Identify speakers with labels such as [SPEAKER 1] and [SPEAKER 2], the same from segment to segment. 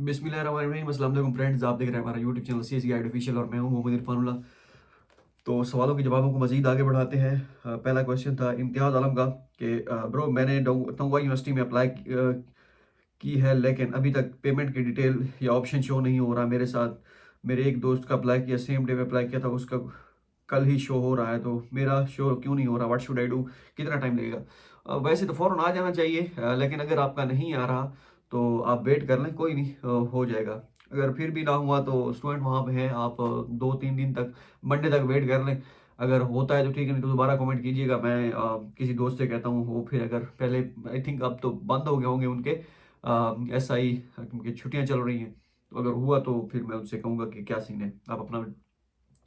[SPEAKER 1] बिस्मिल्लाहिर्रहमानिर्रहीम। अस्सलाम वालेकुम फ्रेंड्स, आप देख रहे हैं हमारा YouTube channel CS guide official और मैं हूं मोहम्मद इरफानुल्लाह। तो सवालों के जवाबों को मजीद आगे बढ़ाते हैं। पहला क्वेश्चन था इम्तियाज़ आलम का कि ब्रो मैंने तोंगवा यूनिवर्सिटी में अप्लाई की है, लेकिन अभी तक पेमेंट की डिटेल या ऑप्शन शो नहीं हो रहा मेरे साथ। मेरे एक दोस्त का अप्लाई किया, सेम डे में अप्लाई किया था, उसका कल ही शो हो रहा है, तो मेरा शो क्यों नहीं हो रहा? What should I do? कितना टाइम लगेगा? वैसे तो फ़ौरन आ जाना चाहिए, लेकिन अगर आपका नहीं आ रहा तो आप वेट कर लें, कोई नहीं, हो जाएगा। अगर फिर भी ना हुआ तो स्टूडेंट वहाँ पे हैं, आप 2-3 दिन तक, मंडे तक वेट कर लें। अगर होता है तो ठीक है, नहीं तो दोबारा कमेंट कीजिएगा। मैं किसी दोस्त से कहता हूँ, वो फिर अगर पहले, आई थिंक अब तो बंद हो गए होंगे उनके SI, क्योंकि छुट्टियाँ चल रही हैं। तो अगर हुआ तो फिर मैं उनसे कहूँगा कि क्या सीन है। आप अपना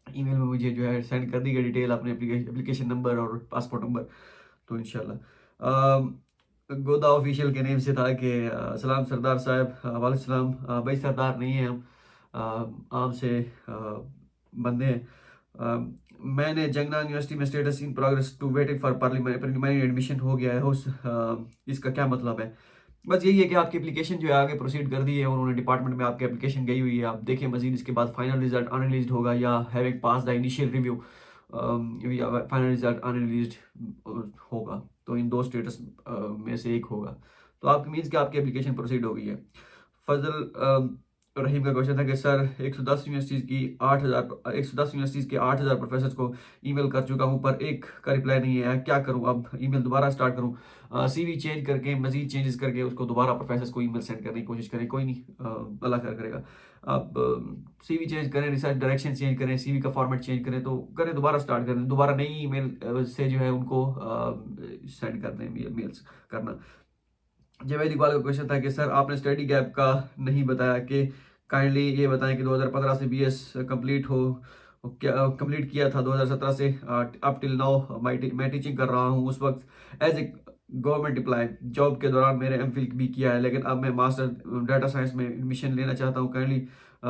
[SPEAKER 1] ईमेल में मुझे जो है सेंड कर दीजिए डिटेल, अपने एप्लीकेशन नंबर और पासपोर्ट नंबर, तो इंशाल्लाह। गोदा ऑफिशियल के नेम से था कि सलाम सरदार साहब, वालेकुम सलाम। भाई सरदार नहीं है हम, आम से बंदे हैं। मैंने जंगना यूनिवर्सिटी में status in progress to waiting for parliament admission हो गया है, इसका क्या मतलब है? बस यही है कि आपकी एप्लीकेशन जो है आगे प्रोसीड कर दी है, उन्होंने डिपार्टमेंट में आपकी एप्लीकेशन गई हुई है। आप देखिए मजीद इसके बाद फाइनल रिजल्ट अनरिलीज्ड होगा, या having pass the initial review, final result unreleased होगा। तो इन दो स्टेटस में से एक होगा। तो आपकी मीन्स कि आपकी एप्लीकेशन प्रोसीड हो गई है। फजल रहीम का क्वेश्चन था कि सर 110 यूनिवर्सिटीज़ की 8,000 प्रोफेसर्स को ईमेल कर चुका हूं, पर एक का रिप्लाई नहीं है, क्या करूं? अब ईमेल दोबारा स्टार्ट करूं? CV चेंज करके, मजीद चेंजेस करके उसको दोबारा प्रोफेसर्स को ईमेल सेंड करने की कोशिश करें, कोई नहीं, अल्लाह खैर करेगा। आप CV चेंज करें, रिसर्च डायरेक्शन चेंज करें, CV का फॉर्मेट चेंज करें, तो करें, दोबारा स्टार्ट करें, दोबारा नई ईमेल से जो है उनको सेंड कर दें, मेल्स करना। जावेद इकबाल का क्वेश्चन था कि सर आपने स्टडी गैप का नहीं बताया, कि काइंडली ये बताएं कि 2015 से BS कंप्लीट किया था, 2017 से अप टिल नाउ मैं टीचिंग कर रहा हूँ। उस वक्त as a government employ job के दौरान मैंने MPhil भी किया है, लेकिन अब मैं मास्टर डाटा साइंस में एडमिशन लेना चाहता हूँ। काइंडली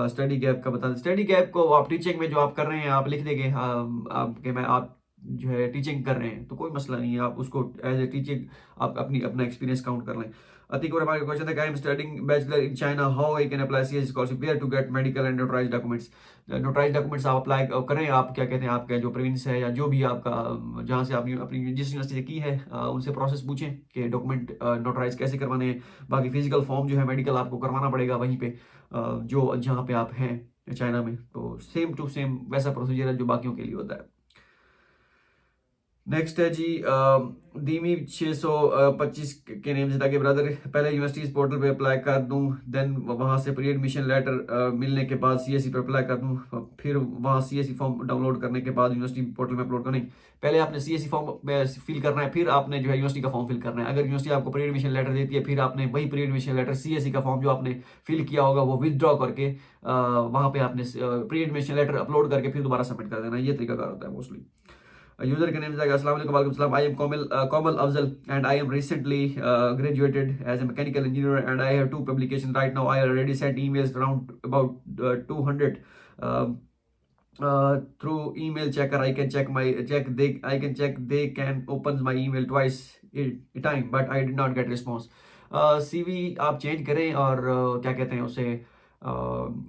[SPEAKER 1] स्टडी गैप का बता दें। स्टडी गैप को आप टीचिंग में जो आप कर रहे हैं, आप लिख देंगे आपके, मैं आप जो है टीचिंग कर रहे हैं, तो कोई मसला नहीं है, आप उसको एज ए टीचिंग आप अपना एक्सपीरियंस काउंट कर लें। अतिक और हमारे क्वेश्चन है, I am studying bachelor in China, how I can apply CS scholarship, where to get medical and notarize documents? Notarize documents आप अप्लाई करें, आप क्या कहते हैं, आपका जो प्रोविंस है या जो भी आपका, जहाँ से आपने अपनी जिस यूनिवर्सिटी से की है, उनसे प्रोसेस पूछें कि डॉक्यूमेंट नोटराइज कैसे करवाने हैं। बाकी फिजिकल फॉर्म जो है मेडिकल आपको करवाना पड़ेगा वहीं पे, जो जहाँ पे आप हैं चाइना में, तो सेम टू सेम वैसा प्रोसीजर है जो बाकियों के लिए होता है। नेक्स्ट है जी दीमी 625 के नेम से था कि ब्रदर पहले यूनिवर्सिटीज पोर्टल पे अप्लाई कर दूं, देन वहां से प्री एडमिशन लेटर मिलने के बाद CSE पे अप्लाई कर दूं, फिर वहां CSE फॉर्म डाउनलोड करने के बाद यूनिवर्सिटी पोर्टल में अपलोड करना। नहीं, पहले आपने CSE फॉर्म फिल करना है, फिर आपने जो है यूनिवर्सिटी का फॉर्म फिल करना है। अगर यूनिवर्सिटी आपको प्री एडमिशन लेटर देती है, फिर आपने वही प्री एडमिशन लेटर CSE का फॉर्म जो आपने फिल किया होगा वो विदड्रॉ करके वहां पे आपने प्री एडमिशन लेटर अपलोड करके फिर दोबारा सबमिट कर देना। ये तरीका होता है मोस्टली। User के name is Assalamu alaikum, walaikum salam. I am Komal Afzal, and I am recently graduated as a mechanical engineer, and I have 2 publications right now. I already sent emails around about 200 um, through email checker. I can check my check they I can check they can open my email twice a time, but I did not get response. CV आप change करें और क्या कहते हैं उसे,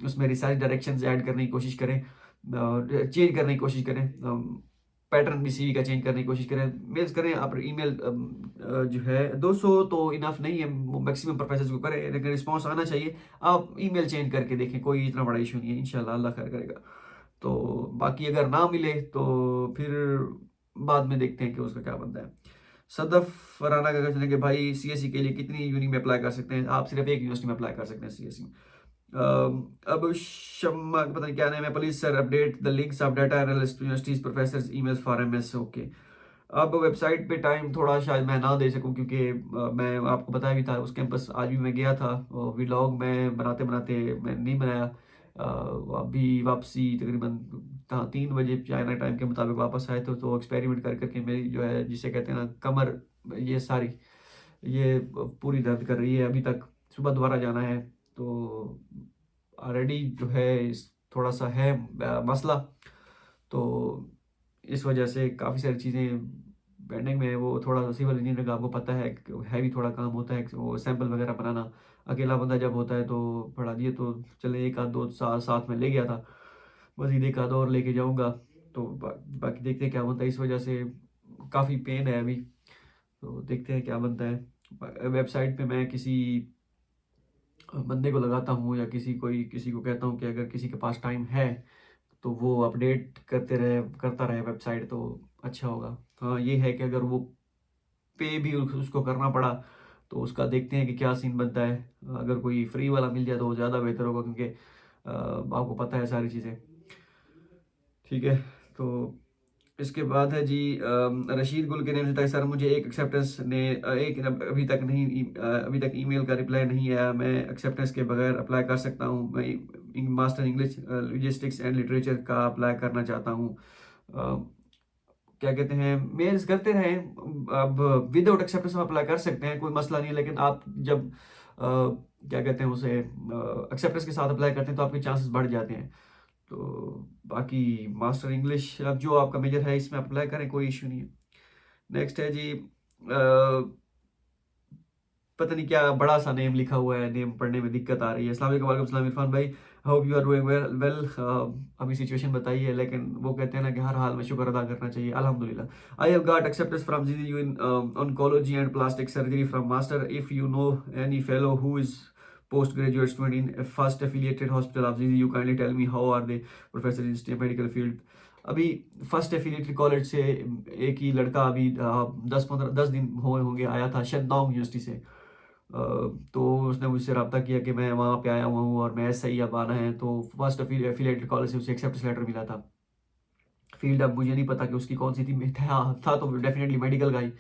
[SPEAKER 1] उसमें research directions add करने की कोशिश करें, चेंज करने की कोशिश करें, पैटर्न भी CV का चेंज करने की कोशिश करें, मेल्स करें। आप ईमेल जो है 200 तो इनफ नहीं है, मैक्सिमम प्रोफेसर्स को करें, लेकिन रिस्पांस आना चाहिए। आप ईमेल चेंज करके देखें, कोई इतना बड़ा इशू नहीं है, इंशाल्लाह अल्लाह खैर करेगा। तो बाकी अगर ना मिले तो फिर बाद में देखते हैं कि उसका क्या बनता है। सदफ राना का क्वेश्चन है कि भाई CSE के लिए कितनी यूनि में अप्लाई कर सकते हैं? आप सिर्फ एक यूनिवर्सिटी में अप्लाई कर सकते हैं CSE में। अब शम्मा पता नहीं क्या नाम है, please sir update the links of data analyst universities professors emails for MS। Okay, अब वेबसाइट पे टाइम थोड़ा शायद मैं ना दे सकूं, क्योंकि मैं आपको बताया भी था उस कैंपस आज भी मैं गया था, व्लॉग मैं बनाते बनाते मैं नहीं बनाया। अभी वापसी तकरीबन 3 बजे चाइना टाइम के मुताबिक वापस आए थे, तो एक्सपेरिमेंट कर करके मेरी जो है, जिसे कहते हैं ना, कमर ये सारी ये पूरी दर्द कर रही है अभी तक। सुबह दोबारा जाना है, तो ऑलरेडी जो है थोड़ा सा है मसला, तो इस वजह से काफ़ी सारी चीज़ें पेंडिंग में है। वो थोड़ा सिविल इंजीनियरिंग का आपको पता है हैवी थोड़ा काम होता है, वो सैंपल वगैरह बनाना। अकेला बंदा जब होता है तो पढ़ा दिए, तो चले एक आध दो साथ में ले गया था, मज़ीद एक आध और लेके जाऊँगा। तो बाकी देखते हैं क्या बनता है। इस वजह से काफ़ी पेन है अभी, तो देखते हैं क्या बनता है। वेबसाइट पे मैं किसी बंदे को लगाता हूँ या किसी को कहता हूँ कि अगर किसी के पास टाइम है तो वो अपडेट करता रहे वेबसाइट, तो अच्छा होगा। हाँ ये है कि अगर वो पे भी उसको करना पड़ा तो उसका देखते हैं कि क्या सीन बनता है। अगर कोई फ्री वाला मिल जाए तो वो ज़्यादा बेहतर होगा, क्योंकि आपको पता है सारी चीज़ें। ठीक है, तो इसके बाद है जी रशीद गुल के नेम से था सर, मुझे एक एक्सेप्टेंस ने एक अभी तक ईमेल का रिप्लाई नहीं आया, मैं एक्सेप्टेंस के बगैर अप्लाई कर सकता हूँ? मैं master English logistics and literature का अप्लाई करना चाहता हूँ। क्या कहते हैं, मेल्स करते रहें। अब विदाउट एक्सेप्टेंस हम अप्लाई कर सकते हैं, कोई मसला नहीं है, लेकिन आप जब क्या कहते हैं उसे एक्सेप्टेंस के साथ अप्लाई करते हैं तो आपके चांसेस बढ़ जाते हैं। तो बाकी मास्टर इंग्लिश, अब जो आपका मेजर है इसमें अप्लाई करें, कोई इशू नहीं है। नेक्स्ट है जी पता नहीं क्या बड़ा सा नेम लिखा हुआ है, नेम पढ़ने में दिक्कत आ रही है। अस्सलाम वालेकुम, वालेकुम सलाम इरफान भाई, hope you are doing well. अभी सिचुएशन बताई है, लेकिन वो कहते हैं ना कि हर हाल में शुक्र अदा करना चाहिए। अल्हम्दुलिल्लाह, I have got acceptance from GGU in oncology and plastic surgery from master. If you know any fellow who is post graduate student in first affiliated hospital of GGU, kindly tell me how are they professor in stem medical field. अभी first affiliated college से एक ही लड़का अभी 10 दिन होंगे आया था Shaddam university से। तो उसने मुझसे रब्ता किया कि मैं वहाँ पे आया हुआ हूँ और मैं ऐसा ही अब आना है, तो फर्स्ट एफिलिएटेड कॉलेज से उसे एक्सेप्टेंस लेटर मिला था। फील्ड अब मुझे नहीं पता कि उसकी कौन सी थी, था तो डेफिनेटली मेडिकल का ही।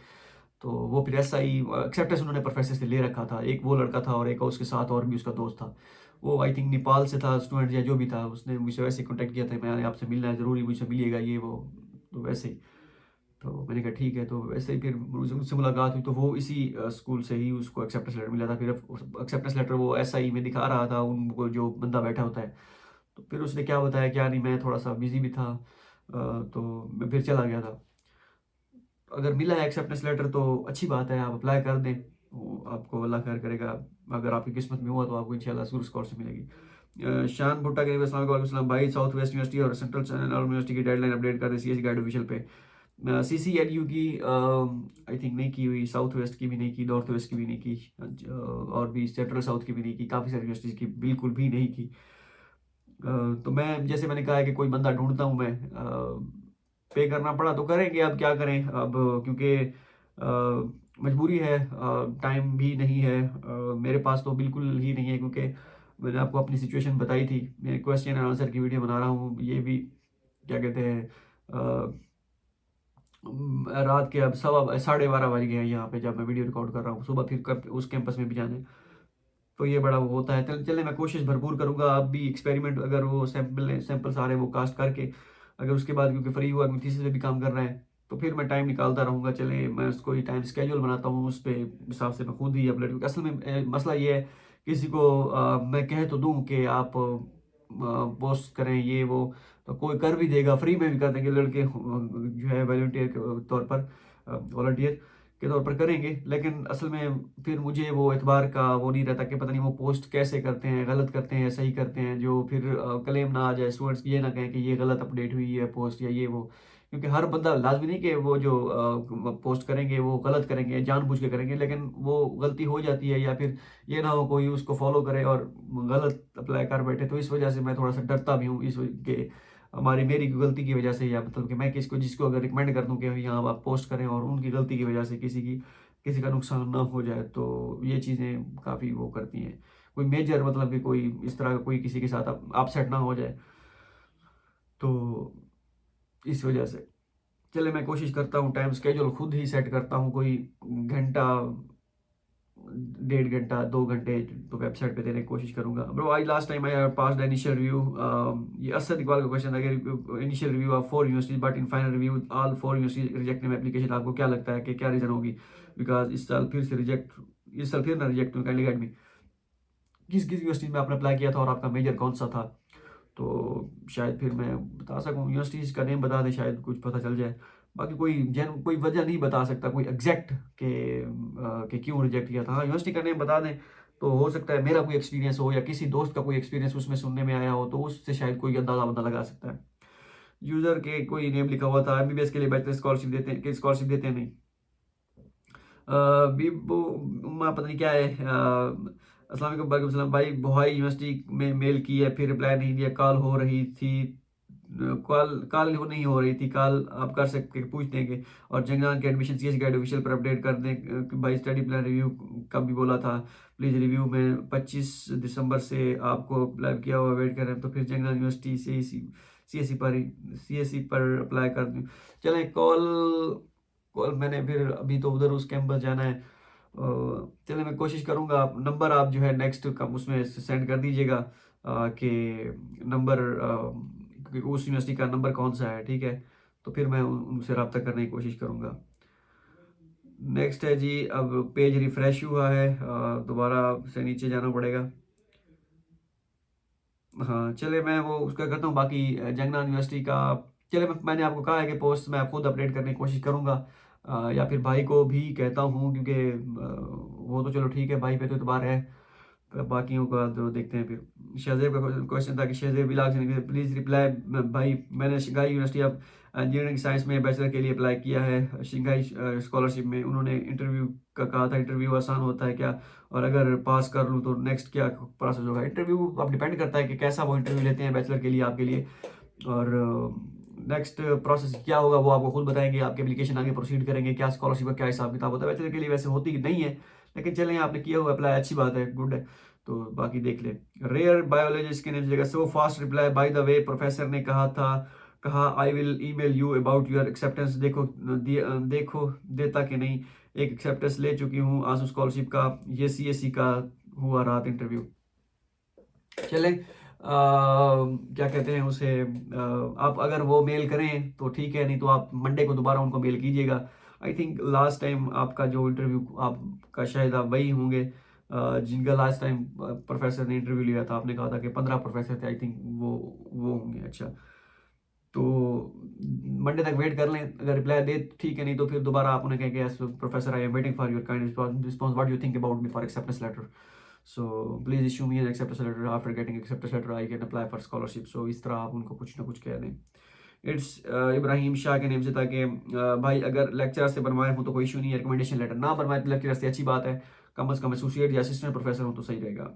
[SPEAKER 1] तो वो फिर ऐसा ही एक्सेप्टेंस उन्होंने प्रोफेसर से ले रखा था। एक वो लड़का था और एक उसके साथ और भी उसका दोस्त था। वो आई थिंक नेपाल से था स्टूडेंट या जो भी था, उसने मुझसे वैसे ही कॉन्टेक्ट किया था, मैंने आपसे मिलना है ज़रूरी, मुझसे मिलिएगा ये वो। तो वैसे ही तो मैंने कहा ठीक है, तो वैसे ही फिर मुझे मुझसे मुलाकात हुई, तो वो इसी स्कूल से ही उसको एक्सेप्टेंस लेटर मिला था। फिर एक्सेप्टेंस लेटर वो SI में दिखा रहा था उनको, जो बंदा बैठा होता है। तो फिर उसने क्या बताया क्या नहीं, मैं थोड़ा सा बिजी भी था, तो मैं फिर चला गया था। अगर मिला है एक्सेप्टेंस लेटर तो अच्छी बात है, आप अप्लाई कर दें, वो आपको अल्लाह खैर करेगा। अगर आपकी किस्मत में हुआ तो आपको इंशाल्लाह सूर स्कॉलर से मिलेगी। शान भुट्टा के अस्सलाम वालेकुम भाई, साउथ वेस्ट यूनिवर्सिटी और सेंट्रल यूनिवर्सिटी की डेडलाइन अपडेट कर दे CSE गाइड ऑफिशियल पे। CCLU की आई थिंक नहीं की हुई, साउथ वेस्ट की भी नहीं की, नॉर्थ वेस्ट की भी नहीं की, और भी सेंट्रल साउथ की भी नहीं की, काफ़ी सारी यूनिवर्सिटीज़ की बिल्कुल भी नहीं की। तो मैं जैसे मैंने कहा है कि कोई बंदा ढूंढता हूँ मैं, पे करना पड़ा तो करेंगे, अब क्या करें अब, क्योंकि मजबूरी है, टाइम भी नहीं है मेरे पास तो बिल्कुल ही नहीं है, क्योंकि मैंने आपको अपनी सिचुएशन बताई थी। मैं क्वेश्चन एंड आंसर की वीडियो बना रहा हूँ, ये भी क्या कहते हैं रात के अब 12:15 बज गए हैं यहाँ पे जब मैं वीडियो रिकॉर्ड कर रहा हूँ। सुबह फिर कब उस कैंपस में भी जाना है, तो ये बड़ा वो होता है। चलिए मैं कोशिश भरपूर करूँगा। आप भी एक्सपेरिमेंट, अगर वो सैंपल सारे वो कास्ट करके, अगर उसके बाद क्योंकि फ्री हुआ, क्योंकि थीसिस पे भी काम कर रहे हैं, तो फिर मैं टाइम निकालता रहूँगा। चले मैं उसको ही टाइम स्केड्यूल बनाता हूँ, उस पे हिसाब से मैं खुद ही अपलोड, क्योंकि असल में मसला ये है, किसी को मैं कह तो दूँ कि आप पोस्ट करें ये वो, तो कोई कर भी देगा, फ्री में भी कर देंगे लड़के जो है वॉलंटियर के तौर पर, वॉलंटियर के तौर पर करेंगे, लेकिन असल में फिर मुझे वो एतबार का वो नहीं रहता कि पता नहीं वो पोस्ट कैसे करते हैं, गलत करते हैं, सही करते हैं, जो फिर क्लेम ना आ जाए, स्टूडेंट्स ये ना कहें कि ये गलत अपडेट हुई है पोस्ट या ये वो। क्योंकि हर बंदा लाजमी नहीं कि वो जो पोस्ट करेंगे वो गलत करेंगे, जानबूझ के करेंगे, लेकिन वो गलती हो जाती है, या फिर ये ना हो कोई उसको फॉलो करे और गलत अप्लाई कर बैठे। तो इस वजह से मैं थोड़ा सा डरता भी हूँ, इस के मेरी गलती की वजह से, या मतलब कि मैं जिसको अगर रिकमेंड कर दूं कि यहाँ आप पोस्ट करें और उनकी गलती की वजह से किसी का नुकसान ना हो जाए, तो ये चीज़ें काफ़ी वो करती हैं। कोई मेजर मतलब कि कोई इस तरह का कोई किसी के साथ अपसेट ना हो जाए, तो इस वजह से चले मैं कोशिश करता हूँ, टाइम स्केड्यूल खुद ही सेट करता हूँ, कोई घंटा 1.5 घंटा 2 घंटे तो वेबसाइट पे देने की कोशिश करूंगा। Bro I last time I passed initial review, ये असद इकबाल का क्वेश्चन है, initial review of 4 universities but in final review all 4 universities reject my application. आपको क्या लगता है कि क्या रीजन होगी, बिकॉज इस साल फिर ना रिजेक्ट हुई, काइंडली गाइड मी। किस किस यूनिवर्सिटी में आपने अप्लाई किया था और आपका मेजर कौन सा था, तो शायद फिर मैं बता सकूँ। यूनिवर्सिटीज़ का नेम बता दें, शायद कुछ पता चल जाए। बाकी कोई वजह नहीं बता सकता कोई एग्जैक्ट कि क्यों रिजेक्ट किया था। हाँ, यूनिवर्सिटी का नेम बता दें तो हो सकता है मेरा कोई एक्सपीरियंस हो या किसी दोस्त का कोई एक्सपीरियंस उसमें सुनने में आया हो, तो उससे शायद कोई अंदाजा बंदा लगा सकता है। यूजर के कोई नेम लिखा हुआ था, एमबीबीएस के लिए बैचलर स्कॉलरशिप देते हैं कि स्कॉलरशिप देते हैं नहीं। बीबो उम्मा पता नहीं क्या है। अस्सलाम वालेकुम, वालेकुम सलाम भाई, बोहाई यूनिवर्सिटी में मेल की है फिर रिप्लाई नहीं दिया, कॉल हो रही थी, कॉल कॉल नहीं हो रही थी, कॉल आप कर सकते पूछ देंगे। और जंगलान के एडमिशन सीएस गाइड ऑफिशियल पर अपडेट कर दें कि भाई स्टडी प्लान रिव्यू का भी बोला था, प्लीज़ रिव्यू में 25 दिसंबर से आपको अप्लाई किया हुआ वेट कर रहे हैं, तो फिर जंगलान यूनिवर्सिटी सीएससी पर अप्लाई कर दूँ। चलें, कॉल कॉल मैंने फिर अभी तो उधर उस कैंपस जाना है। चलिए मैं कोशिश करूँगा, आप नंबर आप जो है नेक्स्ट कम उसमें सेंड कर दीजिएगा कि नंबर कि उस यूनिवर्सिटी का नंबर कौन सा है, ठीक है। तो फिर मैं उनसे रब्ता करने की कोशिश करूँगा। नेक्स्ट है जी, अब पेज रिफ़्रेश हुआ है, दोबारा से नीचे जाना पड़ेगा। हाँ, चलिए मैं वो उसका करता हूँ। बाकी जंगना यूनिवर्सिटी का चलिए मैंने आपको कहा है कि पोस्ट मैं खुद अपडेट करने की कोशिश करूँगा, या फिर भाई को भी कहता हूँ क्योंकि वो तो चलो ठीक है, भाई पे तो इतबार है, बाकियों का तो देखते हैं फिर। शहजेब का क्वेश्चन था कि शहजेब बिलाग से प्लीज़ रिप्लाई भाई, मैंने Shanghai university of engineering science में बैचलर के लिए अप्लाई किया है, शंघाई स्कॉलरशिप में उन्होंने इंटरव्यू का कहा था, इंटरव्यू आसान होता है क्या, और अगर पास कर लूँ तो नेक्स्ट क्या प्रोसेस होगा। इंटरव्यू अब डिपेंड करता है कि कैसा वो इंटरव्यू लेते हैं बैचलर के लिए आपके लिए, और नेक्स्ट प्रोसेस क्या होगा वो आपको खुद बताएंगे। आपकी एप्लीकेशन आगे प्रोसीड करेंगे, क्या स्कॉलरशिप का क्या हिसाब किताब होता है। बैचलर के लिए वैसे होती नहीं है, लेकिन चलें आपने किया हुआ अप्लाई, अच्छी बात है, गुड है, तो बाकी देख ले। रेयर बायोलॉजिस्ट के जगह so fast reply by the way professor ने कहा I will email you about your acceptance. देखो देता कि नहीं, एक एक्सेप्टेंस ले चुकी हूँ आंसू स्कॉलरशिप का, ये सीएससी का हुआ रात इंटरव्यू। चले क्या कहते हैं उसे, आप अगर वो मेल करें तो ठीक है, नहीं तो आप मंडे को दोबारा उनको मेल कीजिएगा। आई थिंक लास्ट टाइम आपका जो इंटरव्यू आपका शायद आप वही होंगे जिनका लास्ट टाइम प्रोफेसर ने इंटरव्यू लिया था। आपने कहा था कि 15 प्रोफेसर थे, आई थिंक वो होंगे। अच्छा, तो मंडे तक वेट कर लें, अगर रिप्लाई दे ठीक है, नहीं तो फिर दोबारा आप उन्हें कहेंगे yes professor I am waiting for your kind response, what you think about me for acceptance letter, so please issue me an acceptance letter, after getting acceptance letter I can apply for scholarship. So इस तरह आप उनको कुछ ना कुछ कह दें। It's Ibrahim Shah के नेम से था कि भाई अगर लेक्चरर से बनवाए हो तो कोई इशू नहीं है, रिकमेंडेशन लेटर ना बनवाए तो लेक्चरर से अच्छी बात है, कम अज़ कम एसोसिएट या असिस्टेंट प्रोफेसर हो तो सही रहेगा।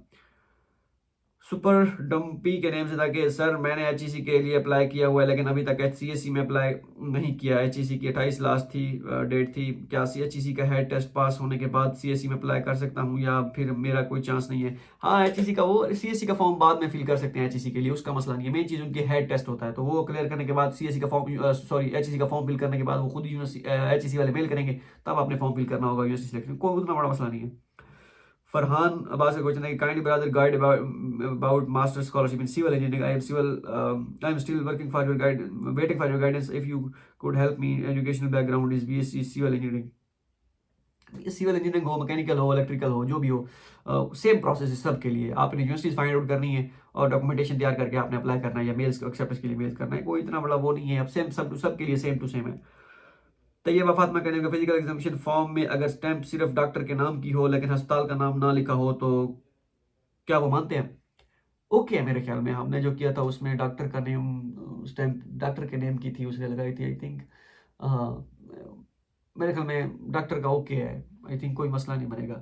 [SPEAKER 1] सुपर डम्पी के नेम से था कि सर मैंने एचईसी के लिए अप्लाई किया हुआ है लेकिन अभी तक एचसीएससी में अप्लाई नहीं किया। एचईसी की 28 लास्ट थी डेट थी, क्या एचईसी का हेड टेस्ट पास होने के बाद सीएससी में अप्लाई कर सकता हूं या फिर मेरा कोई चांस नहीं है? हाँ, एचईसी का वो सीएससी का फॉर्म बाद में फिल कर सकते हैं, एचईसी के लिए उसका मसला नहीं है, मेन चीज़ उनकी हेड टेस्ट होता है, तो वो क्लियर करने के बाद सीएससी का फॉर्म सॉरी एचईसी का फॉर्म फिल करने के बाद वो खुद एचईसी वाले मेल करेंगे, तब आपने फॉर्म फिल करना होगा यूनिवर्सिटी सिलेक्शन, कोई उतना बड़ा मसला नहीं है। फरहान अब्बास का क्वेश्चन है कि kindly brother guide about master scholarship in civil engineering, I am still working for your guide waiting for your guidance, if you could help me, educational background is BSc civil engineering. Civil engineering हो, mechanical हो, electrical हो, जो भी हो, same process है सब के लिए। आपने यूनिवर्सिटीज फाइंड आउट करनी है और डॉक्यूमेंटेशन तैयार करके आपने अप्लाई करना है या मेल्स एक्सेप्टेंस के लिए मेल्स करना है, कोई इतना बड़ा वो नहीं है, अब सेम सब के लिए सेम टू सेम है। तैयबा फातिमा कहने का फिजिकल एग्जामिनेशन फॉर्म में अगर स्टैंप सिर्फ डॉक्टर के नाम की हो लेकिन अस्पताल का नाम ना लिखा हो तो क्या वो मानते हैं? ओके है, मेरे ख्याल में हमने जो किया था उसमें डॉक्टर का नेम स्टैंप डॉक्टर के नेम की थी, उसने लगाई थी आई थिंक। हाँ, मेरे ख्याल में डॉक्टर का ओके है, आई थिंक कोई मसला नहीं बनेगा।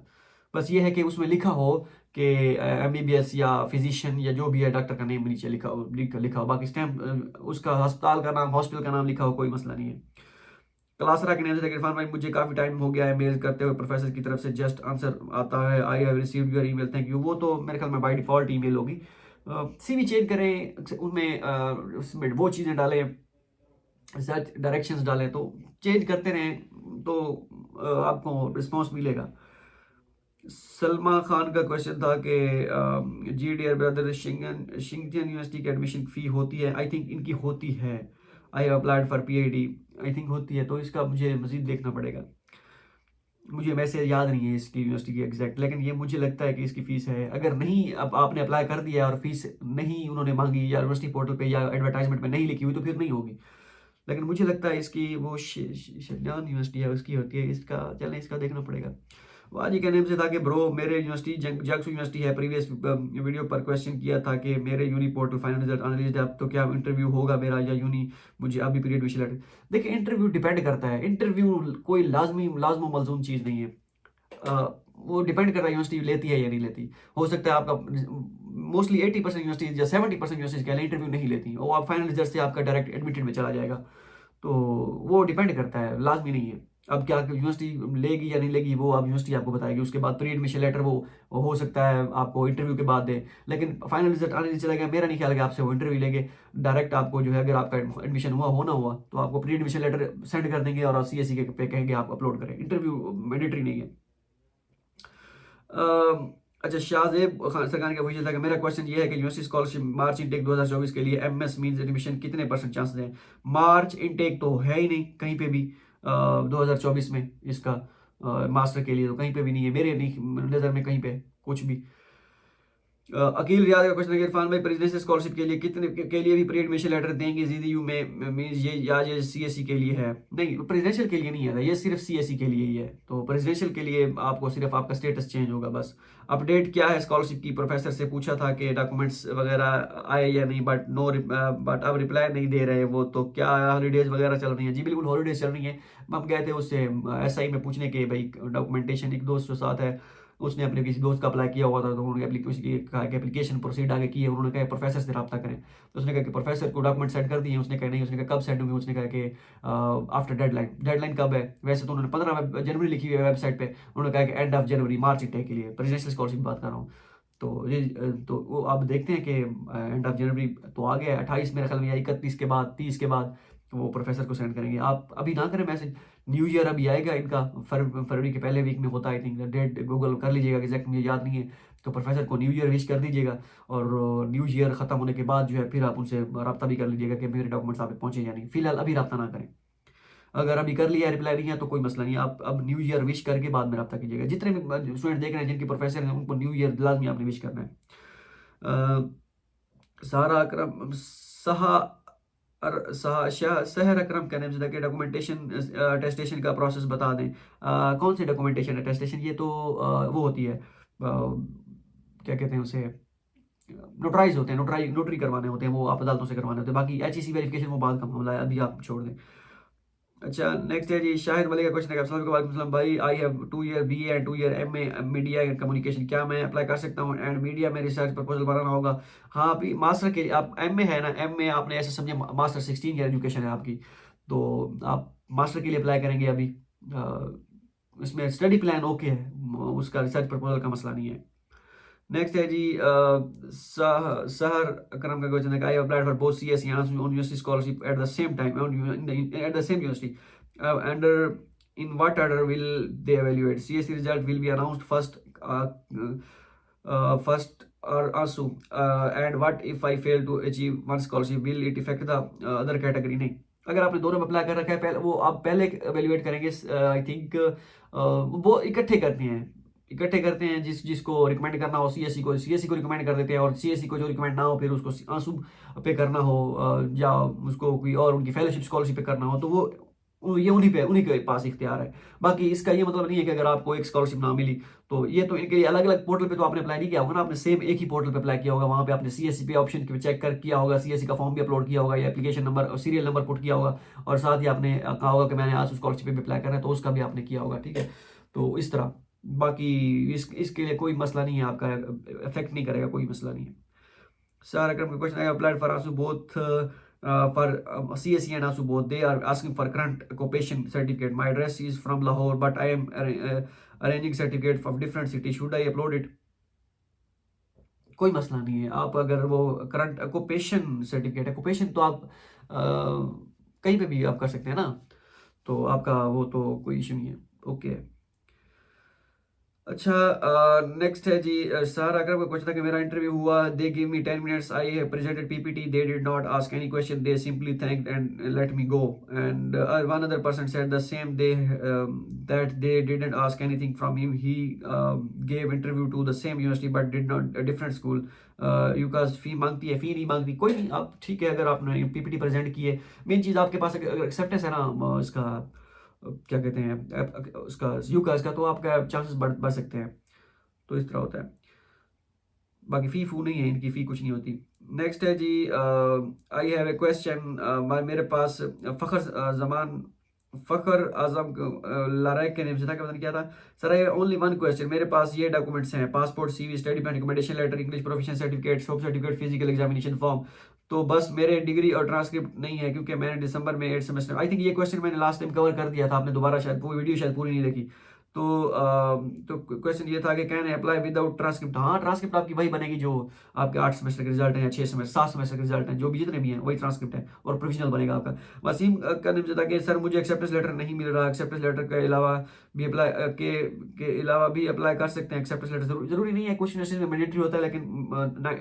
[SPEAKER 1] बस ये है कि उसमें लिखा हो कि एमबीबीएस या फिजिशियन या जो भी है डॉक्टर का नेम नीचे लिखा हो, बाकी स्टैंप उसका अस्पताल का नाम हॉस्पिटल का नाम लिखा हो, कोई मसला नहीं है। क्लासरा के नेम से इरफान भाई मुझे काफ़ी टाइम हो गया है मेल करते हुए, प्रोफेसर की तरफ से जस्ट आंसर आता है आई have received your email thank you, वो तो मेरे ख्याल में बाय डिफ़ॉल्ट ईमेल होगी। सीवी चेंज करें, उसमें वो चीज़ें डालें, सर्च डायरेक्शंस डालें, तो चेंज करते रहें तो आपको रिस्पॉन्स मिलेगा। सलमा खान का क्वेश्चन था कि जी डियर ब्रदर शिंगजन यूनिवर्सिटी की एडमिशन फ़ी होती है? आई थिंक इनकी होती है, I applied for PhD, I think होती है, तो इसका मुझे मज़ीद देखना पड़ेगा, मुझे वैसे याद नहीं है इसकी यूनिवर्सिटी की एग्जैक्ट, लेकिन ये मुझे लगता है कि इसकी फ़ीस है। अगर नहीं अब आपने अप्लाई कर दिया और फीस नहीं उन्होंने मांगी या यूनिवर्सिटी पोर्टल पे या एडवर्टाइजमेंट में नहीं लिखी हुई तो फिर नहीं होगी, लेकिन मुझे लगता है इसकी वो शेनान यूनिवर्सिटी है उसकी होती है, इसका चलें इसका देखना पड़ेगा। वाजी के नेम से था कि ब्रो मेरे यूनिवर्सिटी जगसू यूनिवर्सिटी है, प्रीवियस वीडियो पर क्वेश्चन किया था कि मेरे uni portal final result unlisted है, अब तो क्या इंटरव्यू होगा मेरा या यूनी मुझे अभी पीरियड विश लेटर। देखिए इंटरव्यू डिपेंड करता है, इंटरव्यू कोई लाजमो मलजूम चीज़ नहीं है। वो डिपेंड कर रहा है यूनिवर्सिटी लेती है या नहीं लेती। हो सकता है आपका मोस्टली 80% यूनिवर्सिटीज या 70% यूनिवर्सिटीज क्या इंटरव्यू नहीं लेती, वो आप फाइनल रिजल्ट से आपका डायरेक्ट एडमिटेड में चला जाएगा। तो वो डिपेंड करता है, लाजमी नहीं है। अब क्या यूनिवर्सिटी लेगी या नहीं लेगी वो अब यूनिवर्सिटी आपको बताएगी, उसके बाद प्री एडमिशन लेटर वो हो सकता है आपको इंटरव्यू के बाद दे, लेकिन फाइनल रिजल्ट आने नहीं चलेगा। मेरा नहीं ख्याल है कि आपसे वो इंटरव्यू लेंगे, डायरेक्ट आपको जो है अगर आपका एडमिशन हुआ तो आपको प्री एडमिशन लेटर सेंड कर देंगे और आप CSE के पे कहेंगे आप अपलोड करें, इंटरव्यू मैंडेटरी नहीं है। अच्छा शाहजेब खान सरकार का पूछा था कि मेरा क्वेश्चन ये है कि यूनिवर्सिटी स्कॉलरशिप मार्च इनटेक 2024 के लिए MS मींस एडमिशन कितने % चांसेस हैं? मार्च इनटेक तो है ही नहीं कहीं पे भी 2024 में इसका मास्टर के लिए तो कहीं पे भी नहीं है, मेरे नहीं नज़र में कहीं पे कुछ भी। अकील रियाज का क्वेश्चन है कि इरफान भाई प्रेसिडेंशियल स्कॉलरशिप के लिए कितने के लिए भी प्री एडमिशन लेटर देंगे ZU में मींस ये या ये CSE के लिए है? नहीं प्रेसिडेंशियल के लिए नहीं है, ये सिर्फ CSE के लिए ही है। तो प्रेसिडेंशियल के लिए आपको सिर्फ आपका स्टेटस चेंज होगा बस। अपडेट क्या है स्कॉलरशिप की? प्रोफेसर से पूछा था कि डॉक्यूमेंट्स वगैरह आए या नहीं, बट अब रिप्लाई नहीं दे रहे वो, तो क्या हॉलीडेज वगैरह चल रही हैं? जी बिल्कुल हॉलीडेज चल रही हैं। हम गए थे उससे SI में पूछने के भाई डॉक्यूमेंटेशन, एक दोस्त जो साथ है उसने अपने किसी दोस्त का अप्लाई किया हुआ था, तो उन्होंने कहा कि एप्लीकेशन प्रोसीड आगे की है, उन्होंने कहा प्रोफेसर से रब्ता करें। तो उसने कहा कि प्रोफेसर को डॉक्यूमेंट सेंड कर दिए, उसने कहा नहीं, उसने कहा कब सेंड होंगे, उसने कहा कि आफ्टर डेडलाइन कब है? वैसे तो उन्होंने 15 जनवरी लिखी हुई है वेबसाइट पे, उन्होंने कहा कि end of January March intake के लिए प्रेसिडेंशियल स्कॉलरशिप बात कर रहा हूँ। तो ये तो वो आप देखते हैं कि एंड ऑफ जनवरी तो आ गया है, 28 मेरे ख्याल में या 31 के बाद 30 के बाद वो प्रोफेसर को सेंड करेंगे। आप अभी ना करें मैसेज, न्यू ईयर अभी आएगा इनका, फरवरी के पहले वीक में होता है आई थिंक, डेट गूगल कर लीजिएगा, एग्जैक्ट मुझे याद नहीं है। तो प्रोफेसर को न्यू ईयर विश कर दीजिएगा और न्यू ईयर ख़त्म होने के बाद जो है फिर आप उनसे रब्ता भी कर लीजिएगा कि मेरे डॉक्यूमेंट्स आप तक पहुँचे या नहीं। फिलहाल अभी रब्ता ना करें, अगर अभी कर लिया रिप्लाई नहीं है तो कोई मसला नहीं है, आप अब न्यू ईयर विश करके बाद में रब्ता कीजिएगा। जितने भी स्टूडेंट देख रहे हैं जिनके प्रोफेसर हैं उनको न्यू ईयर लाजमी आपने विश करना है। सारा अकरम शहर अकरम कहने से कि डॉक्यूमेंटेशन अटेस्टेशन का प्रोसेस बता दें। कौन सी डॉक्यूमेंटेशन अटेस्टेशन? ये तो वो होती है क्या कहते हैं उसे, नोटराइज होते हैं, नोटरी करवाने होते हैं, वो आप अदालतों से करवाने होते हैं। बाकी HEC वेरिफिकेशन वो बाद का मामला है, अभी आप छोड़ दें। अच्छा नेक्स्ट है जी शाहिद मलिक का क्वेश्चन है, अस्सलाम वालेकुम भाई, I have 2 year BA and 2 year MA media and communication, क्या मैं अप्लाई कर सकता हूँ? एंड मीडिया में रिसर्च प्रपोजल बनाना होगा। हाँ अभी मास्टर के लिए आप MA है ना, MA आपने ऐसे समझे मास्टर 16 ईयर एजुकेशन है आपकी, तो आप मास्टर के लिए अप्लाई करेंगे अभी। इसमें स्टडी प्लान ओके है, उसका रिसर्च प्रपोजल का मसला नहीं है। नेक्स्ट है जी सहर अकरम का क्वेश्चन है, I applied for both CSE and university scholarship at the same time at the same university and in what order will they evaluate? CSE result will be announced first or also and what if I fail to achieve one scholarship, will it affect the other category? नहीं, अगर आपने दोनों में apply कर रखा है पहले वो आप पहले एवेल्युएट करेंगे। आई थिंक वो इकट्ठे करते हैं जिसको रिकमेंड करना हो, CSE को रिकमेंड कर देते हैं, और CSE को जो रिकमेंड ना हो फिर उसको आंसू पे करना हो या उसको कोई और उनकी फेलोशिप स्कॉलरशिप पे करना हो, तो ये उन्हीं के पास इख्तियार है। बाकी इसका ये मतलब नहीं है कि अगर आपको एक स्कॉलरशिप ना मिली तो ये तो इनके लिए अलग अलग पोर्टल पे तो आपने अप्लाई नहीं किया होगा ना, आपने सेम एक ही पोर्टल पे अप्लाई किया होगा, वहाँ पे आपने CSE पे ऑप्शन चेक कर किया होगा, CSE का फॉर्म भी अपलोड किया होगा या एप्लीकेशन नंबर और सीरियल नंबर पुट किया होगा, और साथ ही आपने कहा होगा कि मैंने आज स्कॉलरशिप पे अप्लाई करना है, तो उसका भी आपने किया होगा। ठीक है, तो इस तरह बाकी इसके लिए कोई मसला नहीं है, आपका इफेक्ट नहीं करेगा, कोई मसला नहीं है। सारा क्रम का क्वेश्चन, आई अप्लाइड फॉर आंसू both for CSE and ASU both, they are asking for current occupation certificate. My address is from Lahore but I am arranging certificate from different city, should I upload it? कोई मसला नहीं है, आप अगर वो current occupation certificate, occupation तो आप कहीं पे भी आप कर सकते हैं ना, तो आपका वो तो कोई इशू नहीं है। ओके अच्छा, नेक्स्ट है जी, सर अगर कोई क्वेश्चन था कि मेरा इंटरव्यू हुआ, they give me 10 minutes, I have presented PPT, they did not ask any question, they simply thanked and let me go, and one other person said the same, they that they didn't ask anything from him, he gave interview to the same university but did not different school, UCAS fee मांगती है, फी नहीं मांगती, कोई नहीं, आप ठीक है, अगर आपने पीपीटी प्रेजेंट की है, मेन चीज़ आपके पास एक्सेप्टेंस है ना, इसका क्या कहते हैं, उसका यूकास का, तो आपका चांसेस बढ़ सकते हैं, तो इस तरह होता है। बाकी फ़ी फू नहीं है, इनकी फ़ी कुछ नहीं होती। नेक्स्ट है जी, आई हैव ए क्वेश्चन, मेरे पास फ़खर आज़म लारैक के नेम से था, क्या पता नहीं क्या था। Sir I only one question, मेरे पास ये डॉक्यूमेंट्स हैं, passport, CV, study plan, recommendation letter, English proficiency certificate, shop certificate, physical examination form, तो बस मेरे डिग्री और ट्रांसक्रिप्ट नहीं है, क्योंकि मैंने दिसंबर में 8 सेमेस्टर, आई थिंक ये क्वेश्चन मैंने लास्ट टाइम कवर कर दिया था, आपने दोबारा शायद वो वीडियो शायद पूरी नहीं देखी। तो क्वेश्चन ये था कि कैन अप्लाई विदाउट ट्रांसक्रिप्ट, हाँ ट्रांसक्रिप्ट आपकी वही बनेगी जो आपके 8 सेमेस्टर के रिजल्ट हैं, या 6 सेमेस्टर 7 सेमेस्टर के रिजल्ट हैं, जो भी जितने भी हैं वही ट्रांसक्रिप्ट है, और प्रोविजनल बनेगा आपका। वसीम का नाम था कि सर मुझे एक्सेप्टेंस लेटर नहीं मिल रहा, एक्सेप्टेंस लेटर के अलावा भी अप्लाई के अलावा भी अप्लाई कर सकते हैं, एक्सेप्टेंस लेटर जरूरी नहीं है, कुछ यूनिवर्सिटीज में मैंडेटरी होता है, लेकिन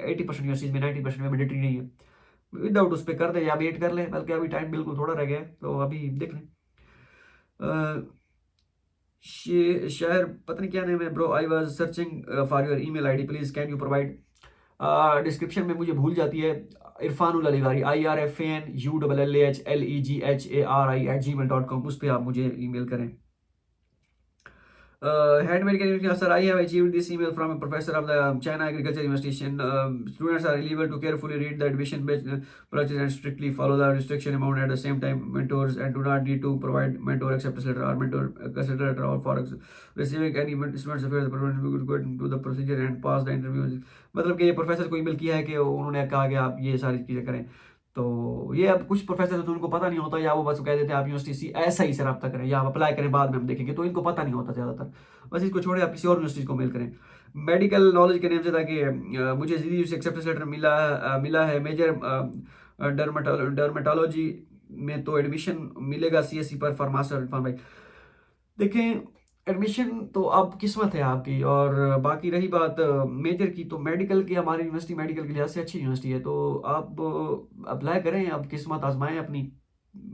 [SPEAKER 1] 80% यूनिवर्सिटीज में 90% में मैंडेटरी नहीं है, विदाउट उस पर कर दे या वेट कर ले, बल्कि अभी टाइम बिल्कुल थोड़ा रह गया है, तो अभी देख लें। शहर पता नहीं क्या नेम है bro, I was searching for your email ID, please can you provide. Description में मुझे भूल जाती है, इरफानुल अलीगारी, IRFANULLAHALEGHARI@gmail.com, उस पर आप मुझे ईमेल करें। Handmade can, sir, I have achieved this email from a professor of the China Agriculture University. Students are eligible to carefully read the admission process and strictly follow the restriction amount. At the same time, mentors and do not need to provide mentor acceptance letter or mentor acceptance letter or for receiving any students affairs. The program will go into the procedure and pass the interview. मतलब कि ये professor को email किया है कि उन्होंने कहा कि आप ये सारी चीज़ें करें, तो ये अब कुछ प्रोफेसर तो उनको पता नहीं होता, या वो बस कह देते हैं आप यूनिवर्सिटी सी ऐसा ही से रब्ता करें, या आप अप्लाई करें बाद में हम देखेंगे, तो इनको पता नहीं होता ज़्यादातर, बस इसको छोड़े आप किसी और यूनिवर्सिटी को मेल करें। मेडिकल नॉलेज के नेम से था कि मुझे जी से एक्सेप्टेंस लेटर मिला है, मेजर डर्मेटोलॉजी में, तो एडमिशन मिलेगा CSE पर फॉर मास्टर फॉर भाई। देखें, एडमिशन तो अब किस्मत है आपकी, और बाकी रही बात मेजर की, तो मेडिकल की हमारी यूनिवर्सिटी मेडिकल के लिहाज से अच्छी यूनिवर्सिटी है, तो आप अप्लाई करें, अब किस्मत आजमाएं अपनी।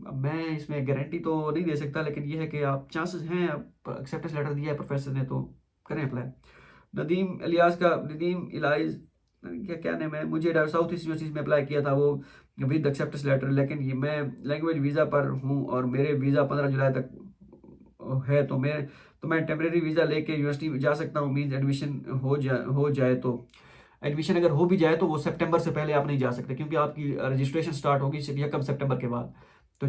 [SPEAKER 1] अब मैं इसमें गारंटी तो नहीं दे सकता, लेकिन ये है कि आप चांसेस हैं, अब एक्सेप्टेंस लेटर दिया है प्रोफेसर ने, तो करें अप्लाई। नदीम इलाइज क्या नेम है, मुझे साउथ ईस्ट यूनिवर्सिटी में अप्लाई किया था, वो विद एक्सेप्टेंस लेटर, लेकिन ये मैं लैंग्वेज वीज़ा पर हूँ और मेरे वीज़ा 15 जुलाई तक है, तो मैं टेम्परेरी वीज़ा लेके यूनिवर्सिटी जा सकता हूँ, मीन्स एडमिशन हो जाए तो, एडमिशन अगर हो भी जाए तो वो सितंबर से पहले आप नहीं जा सकते, क्योंकि आपकी रजिस्ट्रेशन स्टार्ट होगी 1 सितंबर के बाद। तो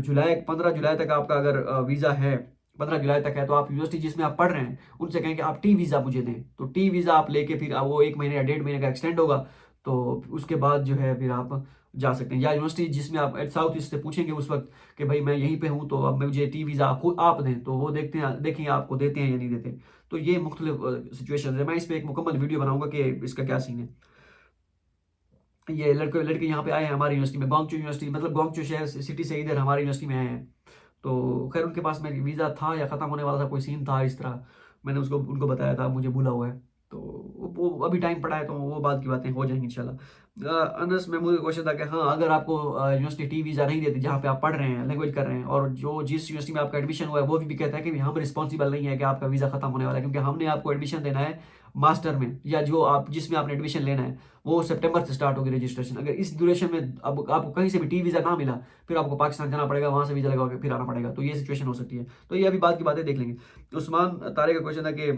[SPEAKER 1] 15 जुलाई तक आपका अगर वीज़ा है, 15 जुलाई तक है, तो आप यूनिवर्सिटी जिसमें आप पढ़ रहे हैं उनसे कहें कि आप टी वीज़ा मुझे दें, तो टी वीज़ा आप लेके फिर वो 1 महीने या 1.5 महीने का एक्सटेंड होगा, तो उसके बाद जो है फिर आप जा सकते हैं, या यूनिवर्सिटी जिसमें आप साउथ ईस्ट से पूछेंगे उस वक्त कि भाई मैं यहीं पे हूँ, तो अब मुझे टी वीज़ा खुद आप दें, तो वो देखेंगे आपको देते हैं या नहीं देते। तो ये मुख्तलिफ सिचुएशन है, मैं इस पर एक मुकम्मल वीडियो बनाऊंगा कि इसका क्या सीन है। ये लड़के यहाँ पे आए हैं हमारी यूनिवर्सिटी में, गोंगचू यूनिवर्सिटी, मतलब गोंगचू शहर सिटी से इधर हमारी यूनिवर्सिटी में आए हैं, तो खैर उनके पास मेरी वीज़ा था या ख़त्म होने वाला था, कोई सीन था इस तरह, मैंने उनको बताया था, मुझे भूला हुआ है, तो वो अभी टाइम पड़ा है, तो वो बाद की बातें हो जाएंगी इंशाल्लाह। अनस महमूद का क्वेश्चन था कि हाँ, अगर आपको यूनिवर्सिटी टी वीज़ा नहीं देती जहाँ पे आप पढ़ रहे हैं, लैंग्वेज कर रहे हैं, और जो जिस यूनिवर्सिटी में आपका एडमिशन हुआ है वो भी कहता है कि हम रिस्पॉन्सिबल नहीं है कि आपका वीज़ा खत्म होने वाला है, क्योंकि हमने आपको एडमिशन देना है मास्टर में, या जो आप जिसमें आपने एडमिशन लेना है, वो सितंबर से स्टार्ट होगी रजिस्ट्रेशन। अगर इस ड्यूरेशन में अब आपको कहीं से भी टी वीज़ा ना मिला, फिर आपको पाकिस्तान जाना पड़ेगा, वहाँ से वीज़ा लगा के फिर आना पड़ेगा, तो ये सिचुएशन हो सकती है, तो ये अभी बाद की बातें देख लेंगे। उस्मान तारे का क्वेश्चन था कि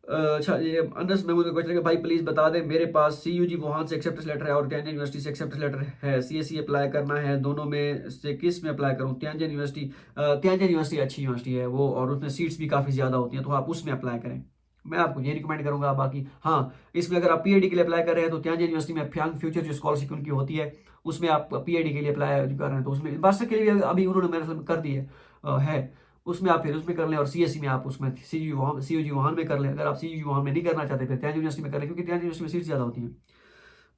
[SPEAKER 1] अच्छा, ये अनस महमूद का क्वेश्चन है कि भाई प्लीज़ बता दें, मेरे पास CUG वुहान से एक्सेप्टेंस लेटर है और तियानजिन यूनिवर्सिटी से एक्सेप्टेंस लेटर है, CSE अप्लाई करना है, दोनों में से किस में अप्लाई करूं। तियानजिन यूनिवर्सिटी अच्छी यूनिवर्सिटी है वो, और उसमें सीट्स भी काफ़ी ज़्यादा होती हैं, तो आप उसमें अप्लाई करें, मैं आपको ये रिकमेंड करूंगा। बाकी हाँ, इसमें अगर आप PhD के लिए अप्लाई कर रहे हैं तो तियानजिन यूनिवर्सिटी में फ्यांग फ्यूचर जो स्कॉलरशिप उनकी होती है, उसमें आप PhD के लिए अप्लाई कर रहे हैं, तो उसमें मास्टर के लिए अभी उन्होंने मेरे कर दी है, उसमें आप फिर उसमें कर लें, और CSE में आप उसमें CUG वुहान में कर लें। अगर आप CUG वुहान में नहीं करना चाहते फिर तियानजिन यूनिवर्सिटी में कर लें, क्योंकि तियानजिन यूनिवर्सिटी में सीट ज़्यादा होती हैं।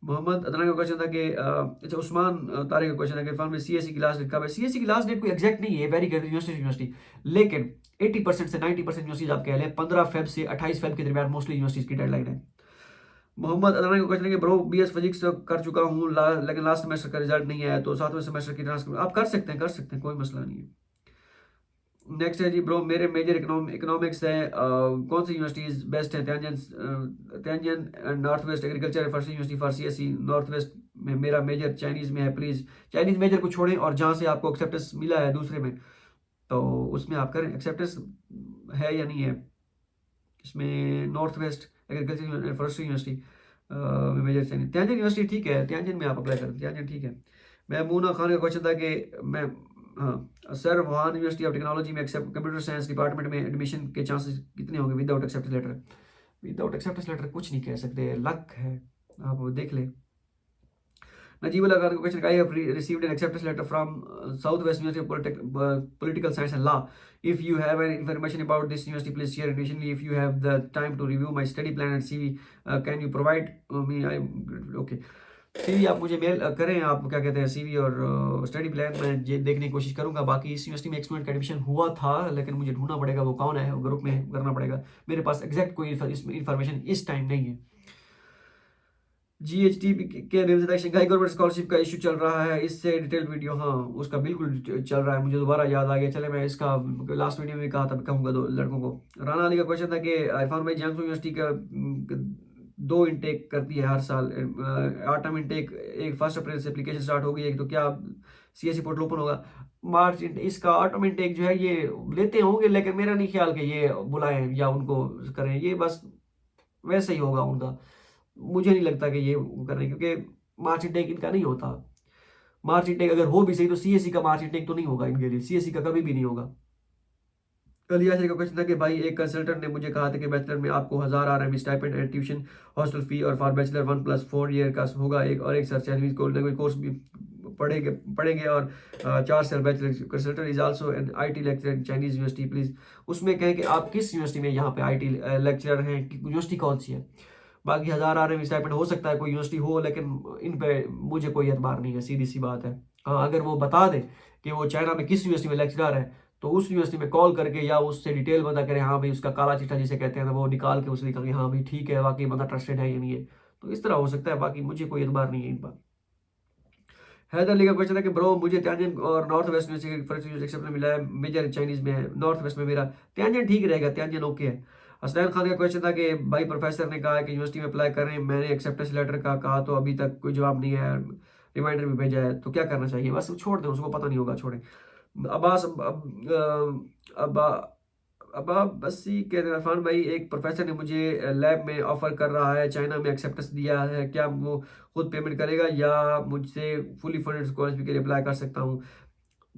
[SPEAKER 1] मोहम्मद अदनान का क्वेश्चन था कि अच्छा उस्मान तारिक का क्वेश्चन है कि फॉर्म में सीएससी की लास्ट डेट कब है। सीएससी की लास्ट डेट कोई एग्जैक्ट नहीं है, वेरी करती यूनिवर्सिटी, लेकिन 80% से 90% यूनिवर्सिटीज आप कह लें 15 फेब से 28 फेब के दरमियान मोस्टली यूनिवर्सिटीज की डेडलाइन है। मोहम्मद अदनान का क्वेश्चन है कि ब्रो बीएस फिजिक्स कर चुका हूँ लेकिन लास्ट सेमेस्टर का रिजल्ट नहीं आया, तो 7वें सेमेस्टर की ट्रांसफर आप कर सकते हैं, कोई मसला नहीं है। नेक्स्ट है जी ब्रो, मेरे मेजर इकोनॉमिक्स है, कौन सी यूनिवर्सिटीज बेस्ट है। Tianjin north west agriculture first university for CSC north west में। मेरा मेजर चाइनीज़ में है, प्लीज़ चाइनीज़ मेजर को छोड़ें और जहाँ से आपको एक्सेप्टेंस मिला है दूसरे में तो उसमें आप करें। एक्सेप्टेंस है या नहीं है इसमें। North west agriculture forestry university major Chinese. Tianjin university ठीक है, त्यांजन में आप अप्लाई करें, त्यांजन ठीक है। महमूना खान का क्वेश्चन था कि मैं हाँ sir Wuhan university of technology में एक्सेप्ट कंप्यूटर साइंस डिपार्टमेंट में एडमिशन के चांसेस कितने होंगे without acceptance letter. Without acceptance letter कुछ नहीं कह सकते, लक है, आप देख लें। नजीब अल्लाह खान का question, I have received an acceptance letter from south west university political science and law. If you have any information about this university please share it additionally if you have the time to review my study plan and CV can you provide me I okay CV आप मुझे mail करें, आप क्या कहते हैं CV और study plan मैं ये देखने की कोशिश करूंगा। बाकी इस यूनिवर्सिटी में एक स्टूडेंट का एडमिशन हुआ था लेकिन मुझे ढूंढना पड़ेगा वो कौन है, वो ग्रुप में करना पड़ेगा, मेरे पास एग्जैक्ट कोई इन्फॉर्मेशन इस टाइम नहीं है। जीएचटी के निर्देशक शंघाई गवर्नमेंट स्कॉलरशिप का इशू चल रहा है, इससे डिटेल वीडियो, हाँ उसका बिल्कुल चल रहा है, मुझे दोबारा याद आ गया, चले मैं इसका लास्ट वीडियो में कहा था कहूँगा दो लड़कों को। राना अली का क्वेश्चन था कि इरफान भाई जियांगसू यूनिवर्सिटी का 2 इंटेक करती है हर साल, ऑटम इंटेक एक 1 अप्रैल से एप्लीकेशन स्टार्ट हो गई है, तो क्या सीएससी पोर्टल ओपन होगा। मार्च इसका ऑटम इंटेक जो है ये लेते होंगे लेकिन मेरा नहीं ख्याल कि ये बुलाएं या उनको करें, ये बस वैसे ही होगा उनका, मुझे नहीं लगता कि ये कर रहे हैं क्योंकि मार्च इंटेक इनका नहीं होता। मार्च इंटेक अगर हो भी सही तो सीएससी का मार्च इंटेक तो नहीं होगा इनके लिए, सीएससी का कभी भी नहीं होगा। कलियासर का क्वेश्चन था कि भाई एक कंसल्टेंट ने मुझे कहा था कि बैचलर में आपको 1000 RM stipend and tuition hostel fee और फॉर बैचलर 1+4 ईयर का होगा एक और एक सर चाइनीज कोर्स भी पढ़ेंगे और 4 साल bachelor. Consultant is also an IT lecturer in Chinese university please. उसमें कहें कि आप किस यूनिवर्सिटी में यहाँ पे IT लेक्चरर हैं, यूनिवर्सिटी कौन सी है। बाकी 1000 RM स्टाइपेंड हो सकता है कोई यूनिवर्सिटी हो लेकिन इन पे मुझे कोई एतबार नहीं है, सीधी सी बात है। हाँ अगर वो बता दे कि वो चाइना में किस यूनिवर्सिटी में लेक्चरर है तो उस यूनिवर्सिटी में कॉल करके या उससे डिटेल बता करें, हाँ भाई उसका काला चिट्ठा जिसे कहते हैं ना वो निकाल के उसने लिखा कि हाँ भाई ठीक है वाकई बंदा ट्रस्टेड है या नहीं है, तो इस तरह हो सकता है, बाकी मुझे कोई एतबार नहीं है इन पर। हैदर अली का क्वेश्चन है कि ब्रो मुझे त्यांजन और north west university first acceptance मिला है, मेजर चाइनीज में है, नॉर्थ वेस्ट में मेरा त्यांजन ठीक रहेगा, त्यांजन ओके है। हसनैन खान का क्वेश्चन था कि भाई प्रोफेसर ने कहा कि यूनिवर्सिटी में अप्लाई करें, मैंने एक्सेप्टेंस लेटर का कहा तो अभी तक कोई जवाब नहीं है, रिमाइंडर भी भेजा है, तो क्या करना चाहिए। बस छोड़ दें, उसको पता नहीं होगा, छोड़ें। अब्बास अब्बा बसी के इरफान भाई एक प्रोफेसर ने मुझे लैब में ऑफर कर रहा है, चाइना में एक्सेप्टेंस दिया है, क्या वो खुद पेमेंट करेगा या मुझसे फुली फंडेड स्कॉलरशिप के लिए अप्लाई कर सकता हूँ।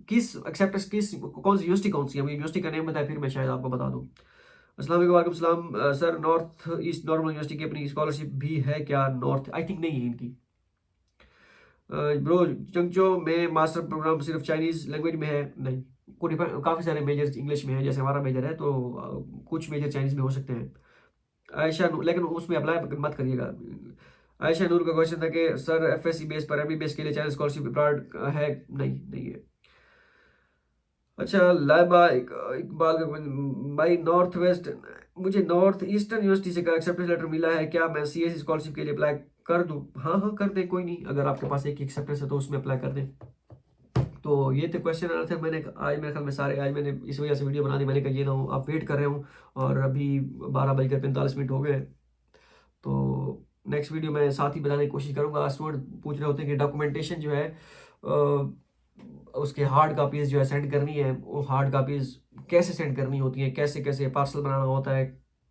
[SPEAKER 1] किस एक्सेप्टेंस किस कौन सी यूनिवर्सिटी कौन सी है, यूनिवर्सिटी का नेम बताया फिर मैं शायद आपको बता दूँ। अस्सलाम वालेकुम सलाम sir, north east normal university की अपनी स्कॉलरशिप भी है क्या। नॉर्थ आई थिंक नहीं है इनकी। ब्रो चंगचो में मास्टर प्रोग्राम सिर्फ चाइनीज लैंग्वेज में है, नहीं काफ़ी सारे मेजर इंग्लिश में है, जैसे हमारा मेजर है तो कुछ मेजर चाइनीज में हो सकते हैं। आयशा लेकिन उसमें अप्लाई मत करिएगा। आयशा नूर का क्वेश्चन था कि सर FSC बेस पर MBBS के लिए चाइनीज स्कॉलरशिप अब्रॉड है, नहीं है। अच्छा लाइबा इकबाल का भाई नॉर्थ वेस्ट मुझे नॉर्थ ईस्टर्न यूनिवर्सिटी से एक्सेप्टेंस लेटर मिला है, क्या मैं CSC स्कॉलरशिप के लिए अप्लाई कर दूं। हाँ कर दें, कोई नहीं, अगर आपके पास एक एक्सेप्टेंस है तो उसमें अप्लाई कर दें। तो ये थे क्वेश्चन आंसर, मैंने आज मेरे ख्याल में सारे आज मैंने इस वजह से वीडियो बना दी, मैंने कहा ये ना हो आप वेट कर रहे हो और अभी 12:45 हो गए, तो नेक्स्ट वीडियो में साथ ही बताने की कोशिश करूँगा। स्टूडेंट पूछ रहे होते हैं कि डॉक्यूमेंटेशन जो है उसके हार्ड कापीज़ जो है सेंड करनी है, वो हार्ड कापीज़ कैसे सेंड करनी होती है, कैसे कैसे पार्सल बनाना होता है,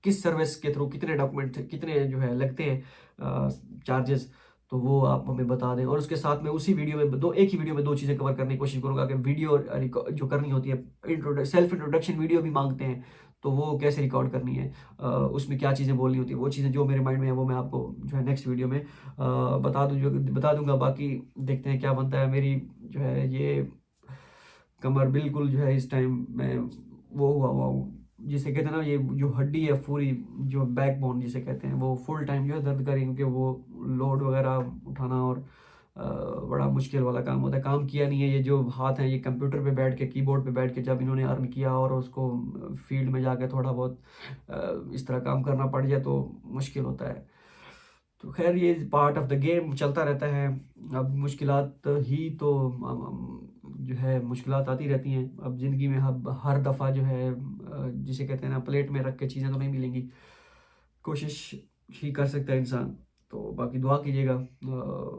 [SPEAKER 1] किस सर्विस के थ्रू कितने डॉक्यूमेंट कितने जो है लगते हैं चार्जेस, तो वो आप हमें बता दें। और उसके साथ में उसी वीडियो में एक ही वीडियो में 2 चीज़ें कवर करने की कोशिश करूँगा कि वीडियो जो करनी होती है सेल्फ इंट्रोडक्शन वीडियो भी मांगते हैं तो वो कैसे रिकॉर्ड करनी है, उसमें क्या चीज़ें बोलनी होती है, वो चीज़ें जो मेरे माइंड में है वो मैं आपको जो है नेक्स्ट वीडियो में बता दूंगा। बाकी देखते हैं क्या बनता है। मेरी जो है ये कमर बिल्कुल जो है इस टाइम मैं वो हुआ हूँ, जिसे कहते हैं ना, ये जो हड्डी है पूरी, जो बैकबोन जिसे कहते हैं, वो फुल टाइम जो है दर्द करेगी, क्योंकि वो लोड वगैरह उठाना और बड़ा मुश्किल वाला काम होता है। काम किया नहीं है ये जो हाथ हैं, ये कंप्यूटर पे बैठ के, कीबोर्ड पे बैठ के जब इन्होंने अर्न किया और उसको फील्ड में जाके थोड़ा बहुत इस तरह काम करना पड़ जाए तो मुश्किल होता है। तो खैर ये पार्ट ऑफ द गेम, चलता रहता है। अब मुश्किलात ही तो जो है मुश्किलात आती रहती हैं अब ज़िंदगी में। अब हर दफ़ा जो है जिसे कहते हैं ना, प्लेट में रख के चीज़ें तो नहीं मिलेंगी, कोशिश ही कर सकता है इंसान। तो बाकी दुआ कीजिएगा,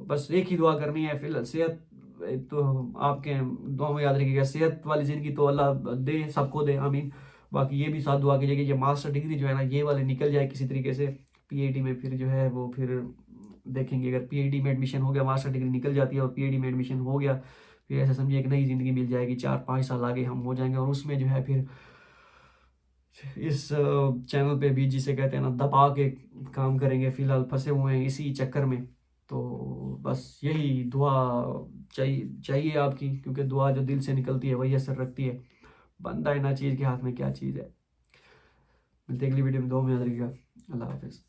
[SPEAKER 1] बस एक ही दुआ करनी है फिलहाल, सेहत एक तो आपके दुआ में याद रखिएगा, सेहत वाली ज़िंदगी तो अल्लाह दे, सबको दे, आमीन। बाकी ये भी साथ दुआ कीजिएगा कि ये मास्टर डिग्री जो है ना, ये वाले निकल जाए किसी तरीके से। पीएचडी में फिर जो है वो फिर देखेंगे, अगर पीएचडी में एडमिशन हो गया, मास्टर डिग्री निकल जाती है और पीएचडी में एडमिशन हो गया, फिर ऐसा समझिए एक नई ज़िंदगी मिल जाएगी, 4-5 साल आगे हम हो जाएंगे। और उसमें जो है फिर इस चैनल पे भी जिसे कहते हैं ना, दबा के काम करेंगे। फिलहाल फंसे हुए हैं इसी चक्कर में। तो बस यही दुआ चाहिए आपकी, क्योंकि दुआ जो दिल से निकलती है वही असर रखती है। बंदा है ना चीज़ के हाथ में क्या चीज़ है। मिलते अगली वीडियो में, दो में याद रखिएगा। अल्लाह हाफिज़।